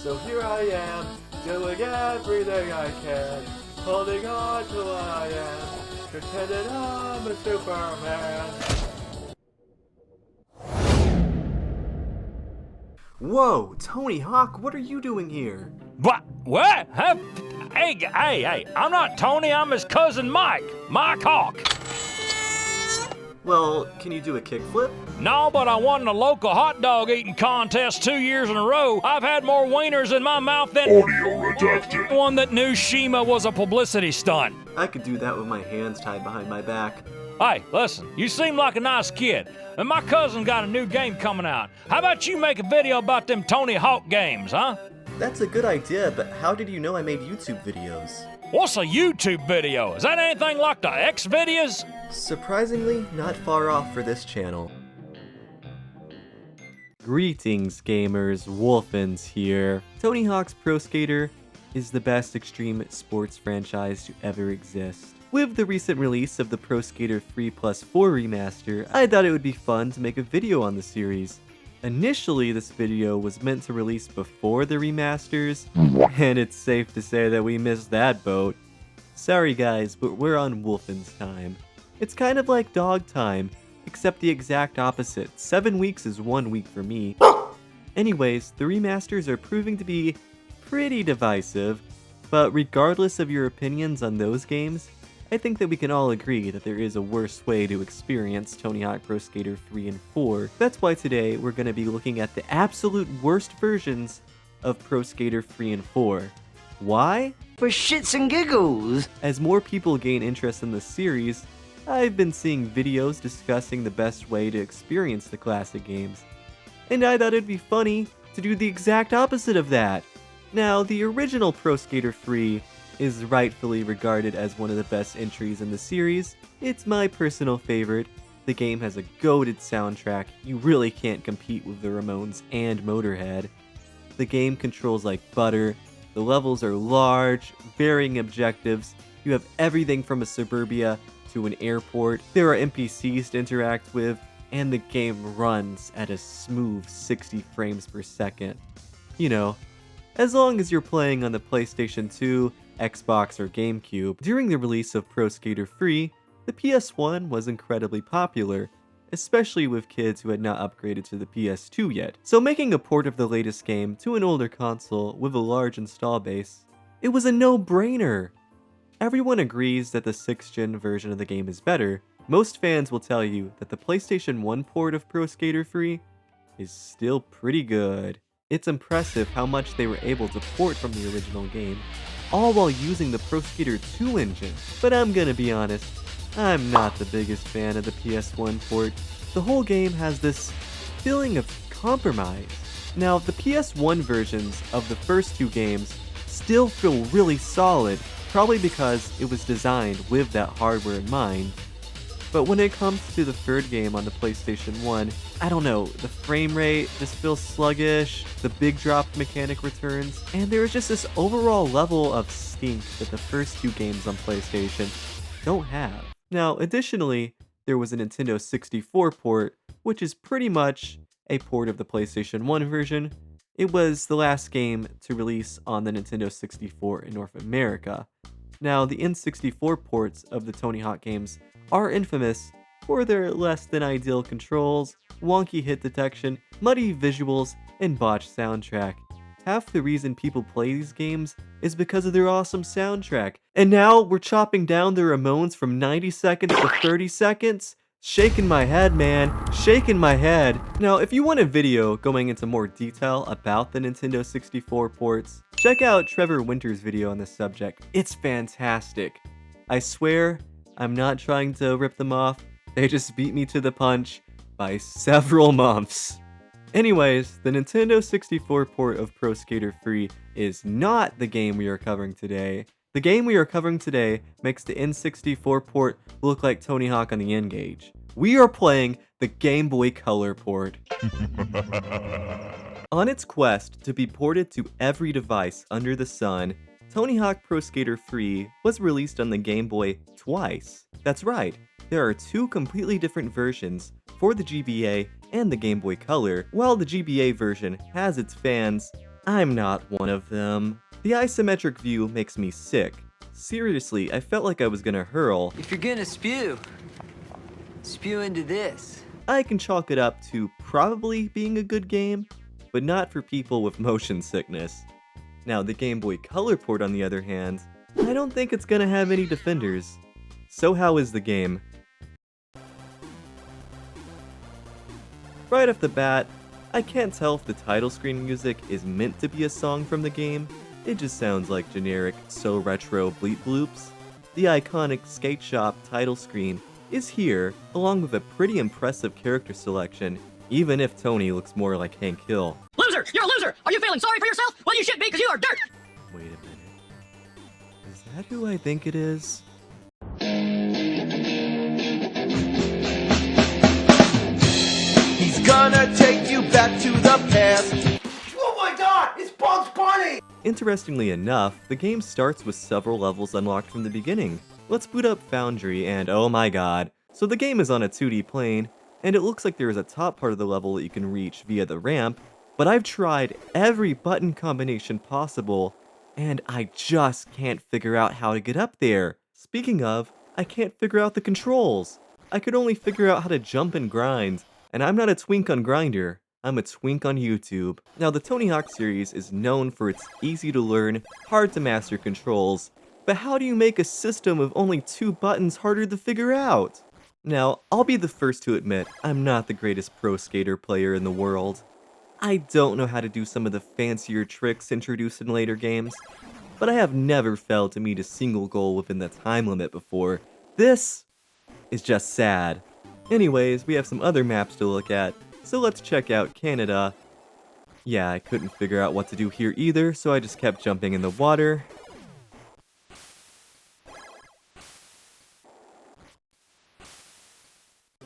So here I am, doing everything I can, holding on to what I am, pretending I'm a Superman. Whoa, Tony Hawk, what are you doing here? What? What? Huh? Hey, I'm not Tony, I'm his cousin Mike. Mike Hawk. Well, can you do a kickflip? No, but I won the local hot dog eating contest 2 years in a row. I've had more wieners in my mouth than Audio redacted. one that knew Shima was a publicity stunt. I could do that with my hands tied behind my back. Hey, listen, you seem like a nice kid, and my cousin got a new game coming out. How about you make a video about them Tony Hawk games, huh? That's a good idea, but how did you know I made YouTube videos? What's a YouTube video? Is that anything like the X videos? Surprisingly, not far off for this channel. Greetings gamers, WolfinZ here. Tony Hawk's Pro Skater is the best extreme sports franchise to ever exist. With the recent release of the Pro Skater 3+4 remaster, I thought it would be fun to make a video on the series. Initially, this video was meant to release before the remasters, and it's safe to say that we missed that boat. Sorry guys, but we're on WolfinZ time. It's kind of like dog time, except the exact opposite. 7 weeks is 1 week for me. Anyways, the remasters are proving to be pretty divisive, but regardless of your opinions on those games, I think that we can all agree that there is a worse way to experience Tony Hawk Pro Skater 3 and 4. That's why today we're going to be looking at the absolute worst versions of Pro Skater 3 and 4. Why? For shits and giggles. As more people gain interest in the series, I've been seeing videos discussing the best way to experience the classic games. And I thought it'd be funny to do the exact opposite of that. Now, the original Pro Skater 3 is rightfully regarded as one of the best entries in the series. It's my personal favorite. The game has a goated soundtrack. You really can't compete with the Ramones and Motorhead. The game controls like butter. The levels are large, varying objectives. You have everything from a suburbia to an airport. There are NPCs to interact with, and the game runs at a smooth 60 frames per second. You know, as long as you're playing on the PlayStation 2, Xbox, or GameCube. During the release of Pro Skater 3, the PS1 was incredibly popular, especially with kids who had not upgraded to the PS2 yet. So making a port of the latest game to an older console with a large install base, it was a no-brainer. Everyone agrees that the 6th gen version of the game is better. Most fans will tell you that the PlayStation 1 port of Pro Skater 3 is still pretty good. It's impressive how much they were able to port from the original game, all while using the Pro Skater 2 engine. But I'm gonna be honest, I'm not the biggest fan of the PS1 port. The whole game has this feeling of compromise. Now, the PS1 versions of the first 2 games still feel really solid, probably because it was designed with that hardware in mind. But when it comes to the third game on the PlayStation 1, I don't know, the frame rate just feels sluggish, the big drop mechanic returns, and there is just this overall level of stink that the first 2 games on PlayStation don't have. Now, additionally, there was a Nintendo 64 port, which is pretty much a port of the PlayStation 1 version. It was the last game to release on the Nintendo 64 in North America. Now, the N64 ports of the Tony Hawk games are infamous for their less than ideal controls, wonky hit detection, muddy visuals, and botched soundtrack. Half the reason people play these games is because of their awesome soundtrack. And now we're chopping down the Ramones from 90 seconds to 30 seconds? Shaking my head, man. Shaking my head. Now, if you want a video going into more detail about the Nintendo 64 ports, check out Trevor Winter's video on this subject. It's fantastic. I swear, I'm not trying to rip them off. They just beat me to the punch by several months. Anyways, the Nintendo 64 port of Pro Skater 3 is not the game we are covering today. The game we are covering today makes the N64 port look like Tony Hawk on the N-Gage. We are playing the Game Boy Color port. On its quest to be ported to every device under the sun, Tony Hawk Pro Skater 3 was released on the Game Boy twice. That's right, there are 2 completely different versions for the GBA and the Game Boy Color. While the GBA version has its fans, I'm not one of them. The isometric view makes me sick. Seriously, I felt like I was gonna hurl. If you're gonna spew, spew into this. I can chalk it up to probably being a good game, but not for people with motion sickness. Now, the Game Boy Color port, on the other hand, I don't think it's gonna have any defenders. So how is the game? Right off the bat, I can't tell if the title screen music is meant to be a song from the game. It just sounds like generic so retro bleep bloops. The iconic Skate Shop title screen is here, along with a pretty impressive character selection, even if Tony looks more like Hank Hill. Loser! You're a loser! Are you feeling sorry for yourself? Well, you should be, because you are dirt! Wait a minute. Is that who I think it is? He's gonna take you back to the past. Oh my god, it's Bugs Bunny! Interestingly enough, the game starts with several levels unlocked from the beginning. Let's boot up Foundry and oh my god. So the game is on a 2D plane, and it looks like there is a top part of the level that you can reach via the ramp, but I've tried every button combination possible, and I just can't figure out how to get up there. Speaking of, I can't figure out the controls. I could only figure out how to jump and grind, and I'm not a twink on Grindr. I'm a twink on YouTube. Now, the Tony Hawk series is known for its easy to learn, hard to master controls, but how do you make a system of only 2 buttons harder to figure out? Now, I'll be the first to admit I'm not the greatest pro skater player in the world. I don't know how to do some of the fancier tricks introduced in later games, but I have never failed to meet a single goal within the time limit before. This is just sad. Anyways, we have some other maps to look at, so let's check out Canada. Yeah, I couldn't figure out what to do here either, so I just kept jumping in the water.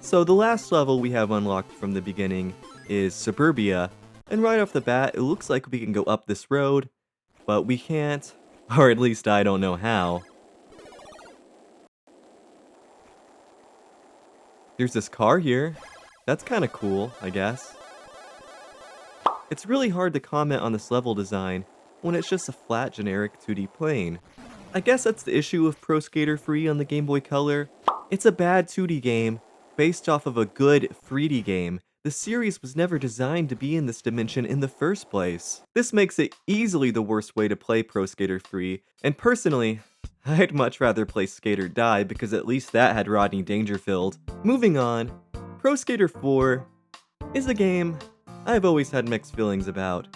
So the last level we have unlocked from the beginning is Suburbia, and right off the bat, it looks like we can go up this road, but we can't, or at least I don't know how. There's this car here. That's kinda cool, I guess. It's really hard to comment on this level design when it's just a flat generic 2D plane. I guess that's the issue with Pro Skater 3 on the Game Boy Color. It's a bad 2D game based off of a good 3D game. The series was never designed to be in this dimension in the first place. This makes it easily the worst way to play Pro Skater 3, and personally, I'd much rather play Skate or Die because at least that had Rodney Dangerfield. Moving on, Pro Skater 4 is a game I've always had mixed feelings about.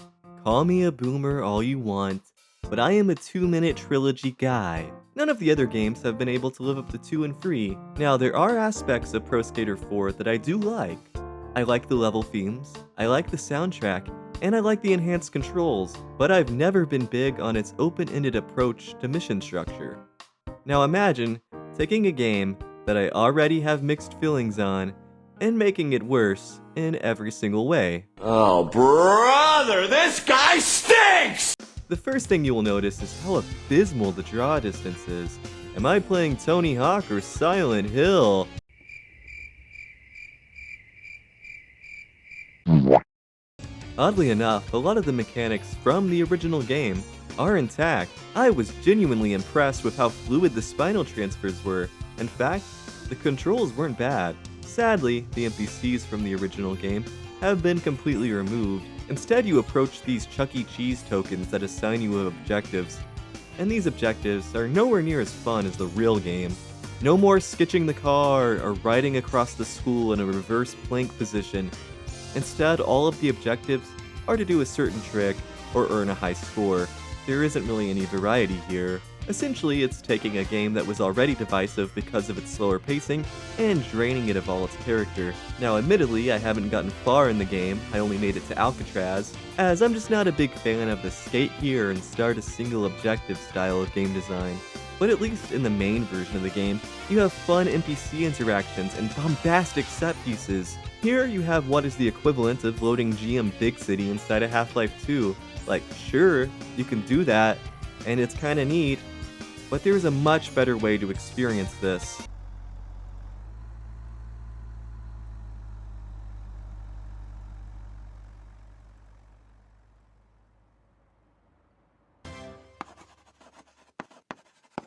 Call me a boomer all you want, but I am a 2-minute trilogy guy. None of the other games have been able to live up to 2 and 3. Now, there are aspects of Pro Skater 4 that I do like. I like the level themes, I like the soundtrack, and I like the enhanced controls, but I've never been big on its open-ended approach to mission structure. Now imagine taking a game that I already have mixed feelings on and making it worse in every single way. Oh, brother, this guy stinks! The first thing you will notice is how abysmal the draw distance is. Am I playing Tony Hawk or Silent Hill? Oddly enough, a lot of the mechanics from the original game are intact. I was genuinely impressed with how fluid the spinal transfers were. In fact, the controls weren't bad. Sadly, the NPCs from the original game have been completely removed. Instead, you approach these Chuck E. Cheese tokens that assign you objectives. And these objectives are nowhere near as fun as the real game. No more skitching the car or riding across the school in a reverse plank position. Instead, all of the objectives are to do a certain trick or earn a high score. There isn't really any variety here. Essentially, it's taking a game that was already divisive because of its slower pacing and draining it of all its character. Now, admittedly, I haven't gotten far in the game, I only made it to Alcatraz, as I'm just not a big fan of the skate here and start a single objective style of game design. But at least in the main version of the game, you have fun NPC interactions and bombastic set pieces. Here you have what is the equivalent of loading GM Big City inside of Half-Life 2. Like, sure, you can do that, and it's kinda neat, but there's a much better way to experience this.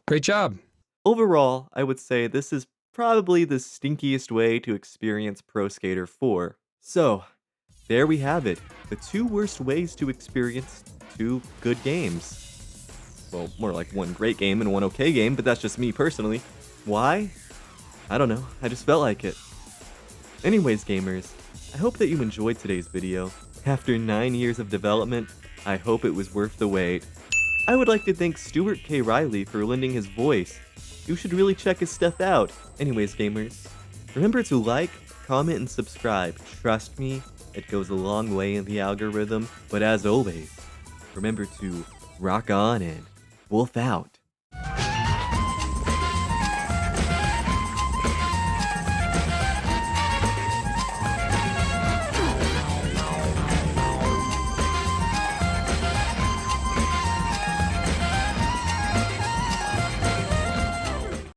Great job. Overall, I would say this is probably the stinkiest way to experience Pro Skater 4. So, there we have it, the 2 worst ways to experience 2 good games. Well, more like 1 great game and 1 okay game, but that's just me personally. Why? I don't know, I just felt like it. Anyways, gamers, I hope that you enjoyed today's video. After 9 years of development, I hope it was worth the wait. I would like to thank Stuart K. Riley for lending his voice. You should really check his stuff out. Anyways, gamers, remember to like, comment, and subscribe. Trust me, it goes a long way in the algorithm. But as always, remember to rock on and wolf out.